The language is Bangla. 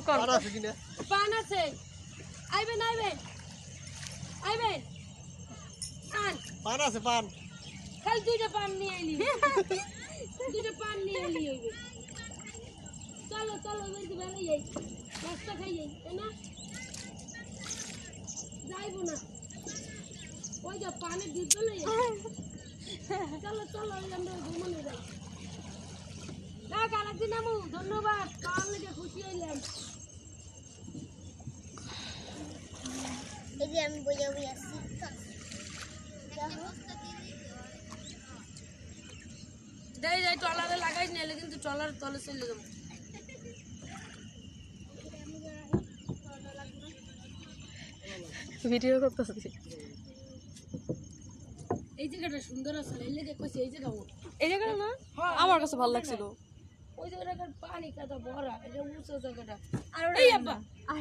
কর পান আছে কিনা পান আছে আইবেন আইবেন আইবেন পান আছে পান খালি দুইটা পান নিয়ে আইলি দুইটা পান নিয়ে আইলি হইবে চলো চলো বলতে বেলা যাই নাস্তা খাই যাই তাই না যাইবো না ওই যে পানের দুধ লই চলো চলো আমরা ঘুমানো যাই না কালাকি নামু ধন্যবাদ পান লেগে খুশি হইলাম এই যে আমি বইয়া বইয়া যাই যাই ট্রলারে লাগাই নিলে কিন্তু ট্রলার তলে চলে যাবো ভিডিও করতেছি এই জায়গাটা সুন্দর আছে এই লেগে কইছে এই জায়গা এই জায়গাটা না আমার কাছে ভালো লাগছিল ওই জায়গাটার পানি কত ভরা এটা উঁচু জায়গাটা আর এই আব্বা আর